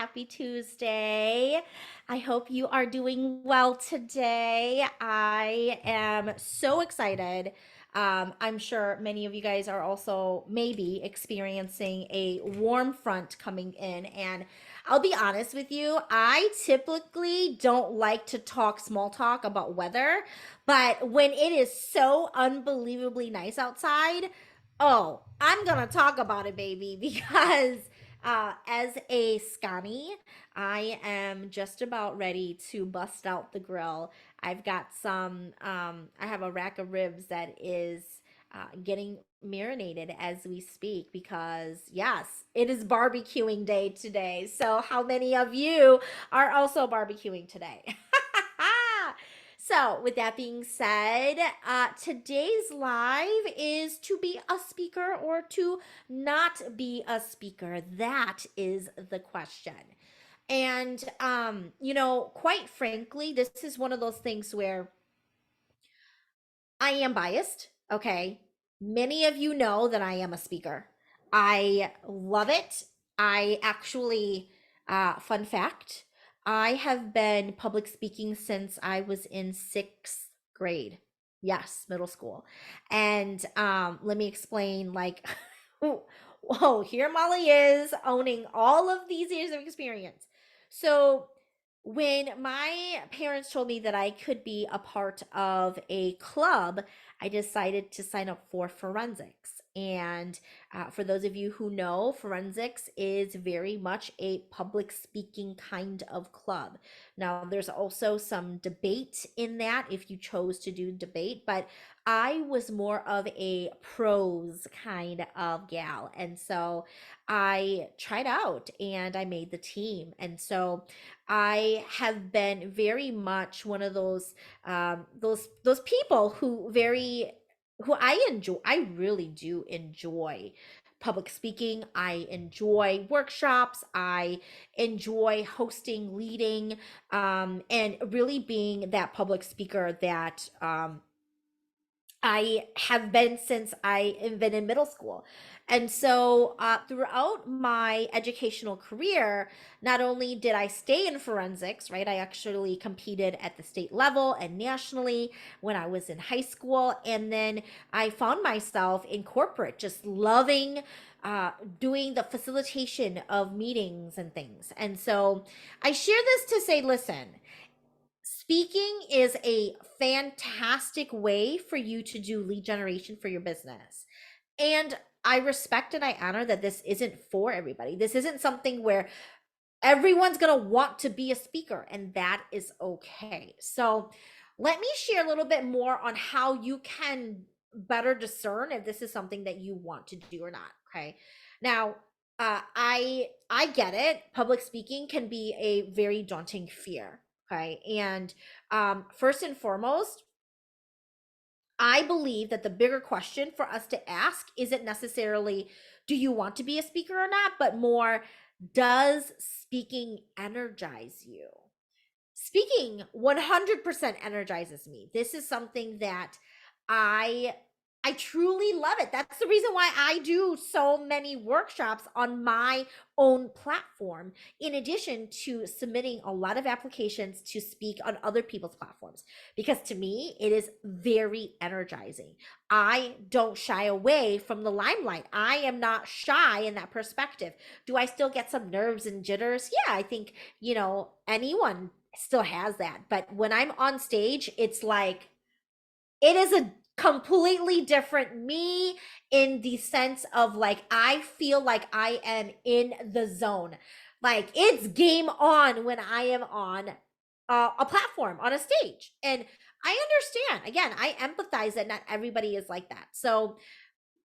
Happy Tuesday. I hope you are doing well today. I am so excited. I'm sure many of you guys are also maybe experiencing a warm front coming in. And I'll be honest with you, I typically don't like to talk small talk about weather, but when it is so unbelievably nice outside, oh, I'm gonna talk about it, baby, because as a Scotty, I am just about ready to bust out the grill. I've got I have a rack of ribs that is getting marinated as we speak because, yes, it is barbecuing day today. So, how many of you are also barbecuing today? So, with that being said, today's live is to be a speaker or to not be a speaker. That is the question. And, quite frankly, this is one of those things where I am biased. Okay. Many of you know that I am a speaker. I love it. I actually, fun fact, I have been public speaking since I was in sixth grade. Yes, middle school. And let me explain like, whoa, here Molly is owning all of these years of experience. So, when my parents told me that I could be a part of a club, I decided to sign up for forensics. And for those of you who know, forensics is very much a public speaking kind of club. Now, there's also some debate in that if you chose to do debate, but I was more of a prose kind of gal. And so I tried out and I made the team. And so I have been very much one of those people who I enjoy. I really do enjoy public speaking. I enjoy workshops. I enjoy hosting, leading, and really being that public speaker that I have been since I have been in middle school. And so, throughout my educational career, not only did I stay in forensics, right? I actually competed at the state level and nationally when I was in high school. And then I found myself in corporate, just loving uh, doing the facilitation of meetings and things. And so I share this to say, listen, speaking is a fantastic way for you to do lead generation for your business. And I respect and I honor that this isn't for everybody. This isn't something where everyone's going to want to be a speaker, and that is okay. So, let me share a little bit more on how you can better discern if this is something that you want to do or not. Okay. Now, I get it. Public speaking can be a very daunting fear. Okay. And first and foremost, I believe that the bigger question for us to ask isn't necessarily, do you want to be a speaker or not, but more, does speaking energize you? Speaking 100% energizes me. This is something that I I truly love it. That's the reason why I do so many workshops on my own platform, in addition to submitting a lot of applications to speak on other people's platforms. Because to me, it is very energizing. I don't shy away from the limelight. I am not shy in that perspective. Do I still get some nerves and jitters? Yeah, I think, anyone still has that. But when I'm on stage, it's like it is a completely different me in the sense of like I feel like I am in the zone. Like it's game on when I am on a platform on a stage. And I understand. Again, I empathize that not everybody is like that. So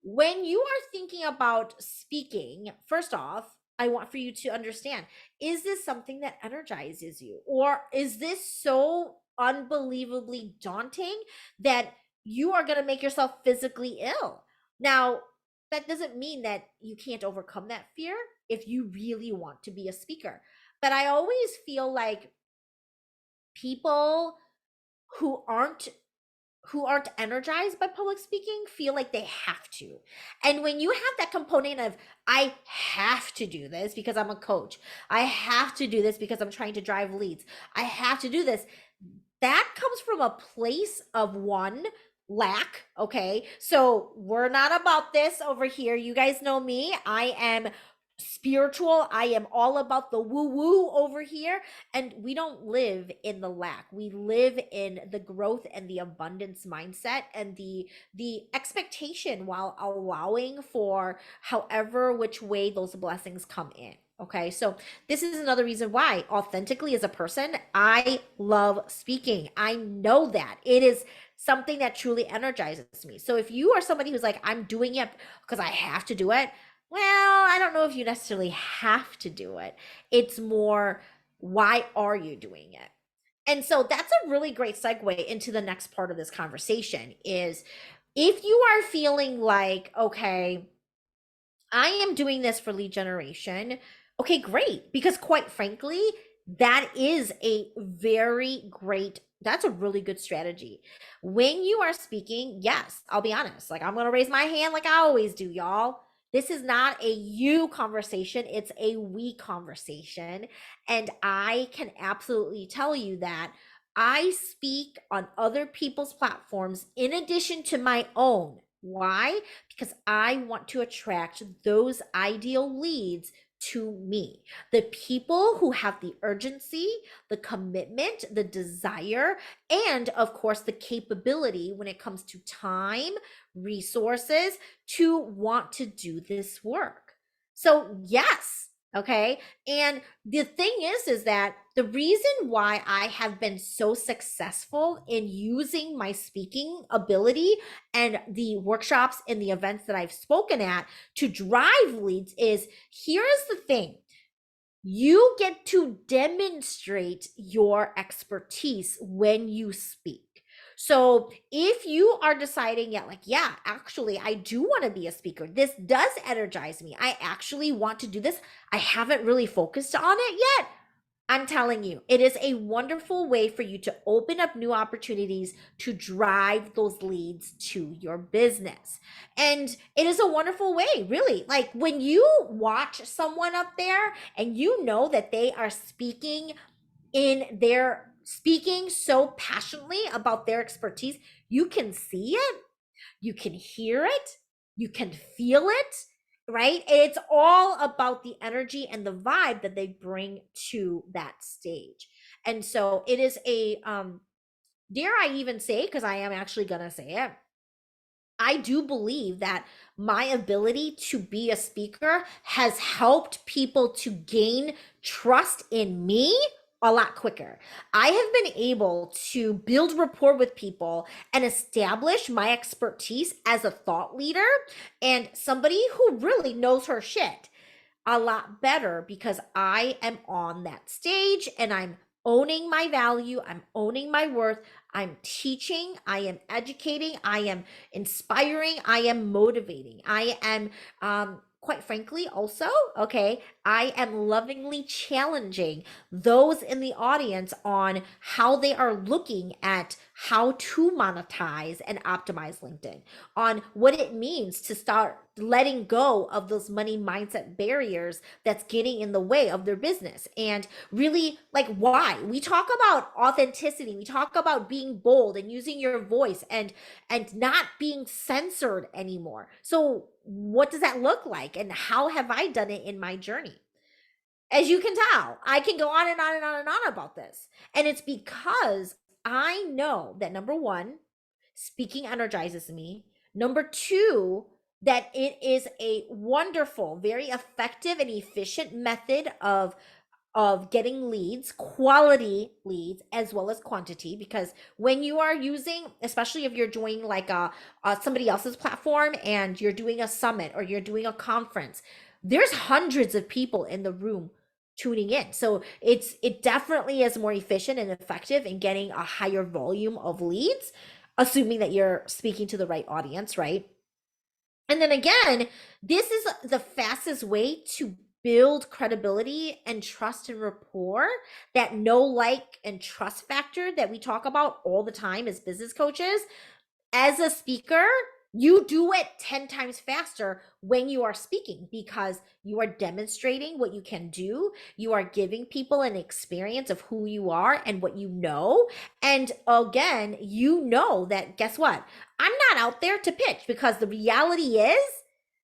when you are thinking about speaking, first off, I want for you to understand, is this something that energizes you? Or is this so unbelievably daunting that you are going to make yourself physically ill? Now, that doesn't mean that you can't overcome that fear if you really want to be a speaker. But I always feel like people who aren't who aren't energized by public speaking feel like they have to. And when you have that component of, I have to do this because I'm a coach, I have to do this because I'm trying to drive leads, I have to do this, that comes from a place of one, lack. Okay. So we're not about this over here. You guys know me. I am spiritual. I am all about the woo woo over here. And we don't live in the lack. We live in the growth and the abundance mindset and the expectation, while allowing for however which way those blessings come in. Okay, so this is another reason why, authentically as a person, I love speaking. I know that it is something that truly energizes me. So if you are somebody who's like, I'm doing it because I have to do it, well, I don't know if you necessarily have to do it. It's more, why are you doing it? And so that's a really great segue into the next part of this conversation is, if you are feeling like, okay, I am doing this for lead generation. Okay, great. Because quite frankly, that is a very great, that's a really good strategy. When you are speaking, yes, I'll be honest. Like, I'm going to raise my hand like I always do, y'all. This is not a you conversation, it's a we conversation. And I can absolutely tell you that I speak on other people's platforms in addition to my own. Why? Because I want to attract those ideal leads to me. The people who have the urgency, the commitment, the desire, and of course, the capability when it comes to time, resources to want to do this work. So, yes. Okay. And the thing is that the reason why I have been so successful in using my speaking ability and the workshops and the events that I've spoken at to drive leads is, here's the thing. You get to demonstrate your expertise when you speak. So if you are deciding, yeah, like, yeah, actually, I do want to be a speaker. This does energize me. I actually want to do this. I haven't really focused on it yet. I'm telling you, it is a wonderful way for you to open up new opportunities to drive those leads to your business. And it is a wonderful way, really. Like, when you watch someone up there and you know that they are speaking so passionately about their expertise, you can see it, you can hear it, you can feel it, right? It's all about the energy and the vibe that they bring to that stage. And so it is a, dare I even say, because I am actually gonna say it, I do believe that my ability to be a speaker has helped people to gain trust in me a lot quicker. I have been able to build rapport with people and establish my expertise as a thought leader and somebody who really knows her shit a lot better because I am on that stage and I'm owning my value, I'm owning my worth, I'm teaching, I am educating, I am inspiring, I am motivating, I am quite frankly also, okay, I am lovingly challenging those in the audience on how they are looking at how to monetize and optimize LinkedIn, on what it means to start letting go of those money mindset barriers that's getting in the way of their business, and really, like, why we talk about authenticity, we talk about being bold and using your voice and not being censored anymore. So what does that look like and how have I done it in my journey? As you can tell, I can go on and on and on and on about this. And it's because I know that, number one, speaking energizes me. Number two, that it is a wonderful, very effective and efficient method of getting leads, quality leads as well as quantity. Because when you are using, especially if you're doing like somebody else's platform and you're doing a summit or you're doing a conference, there's hundreds of people in the room tuning in. So it definitely is more efficient and effective in getting a higher volume of leads, assuming that you're speaking to the right audience, right? And then again, this is the fastest way to build credibility and trust and rapport, that know, like, and trust factor that we talk about all the time as business coaches, as a speaker, you do it 10 times faster when you are speaking, because you are demonstrating what you can do. You are giving people an experience of who you are and what you know. And again, you know that, guess what? I'm not out there to pitch, because the reality is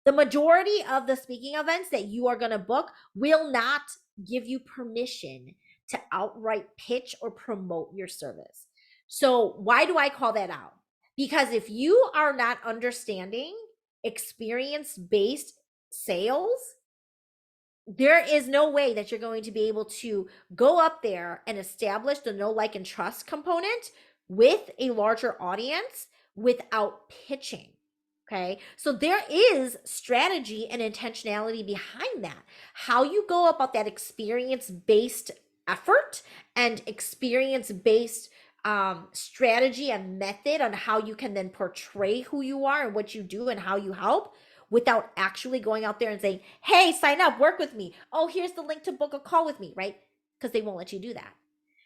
the majority of the speaking events that you are going to book will not give you permission to outright pitch or promote your service. So, why do I call that out? Because if you are not understanding experience based sales, there is no way that you're going to be able to go up there and establish the know, like, and trust component with a larger audience without pitching. Okay. So there is strategy and intentionality behind that. How you go about that experience based effort and experience based strategy and method on how you can then portray who you are and what you do and how you help, without actually going out there and saying, hey, sign up, work with me. Oh, here's the link to book a call with me, right? Because they won't let you do that.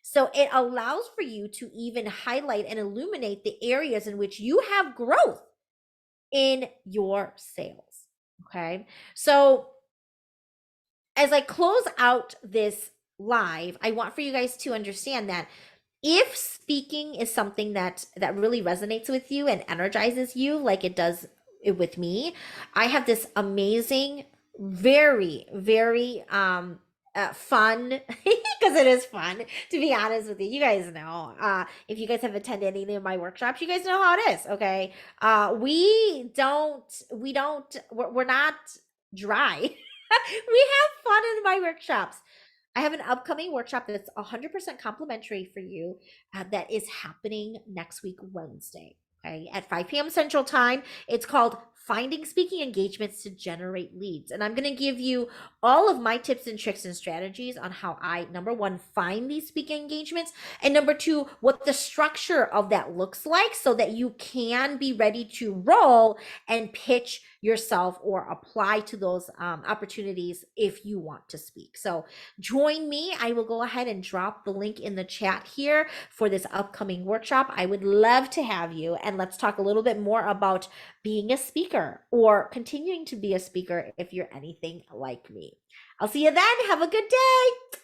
So it allows for you to even highlight and illuminate the areas in which you have growth in your sales. Okay. So as I close out this live, I want for you guys to understand that if speaking is something that really resonates with you and energizes you like it does with me, I have this amazing, very, very fun, because it is fun, to be honest with you. You guys know, if you guys have attended any of my workshops, you guys know how it is. Okay. We're not dry. We have fun in my workshops. I have an upcoming workshop that's 100% complimentary for you, that is happening next week, Wednesday, okay, at 5 p.m. Central Time. It's called Finding Speaking Engagements to Generate Leads. And I'm going to give you all of my tips and tricks and strategies on how I, number one, find these speaking engagements, and number two, what the structure of that looks like, so that you can be ready to roll and pitch yourself or apply to those opportunities if you want to speak. So join me. I will go ahead and drop the link in the chat here for this upcoming workshop. I would love to have you, and let's talk a little bit more about being a speaker or continuing to be a speaker if you're anything like me. I'll see you then. Have a good day.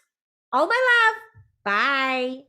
All my love. Bye.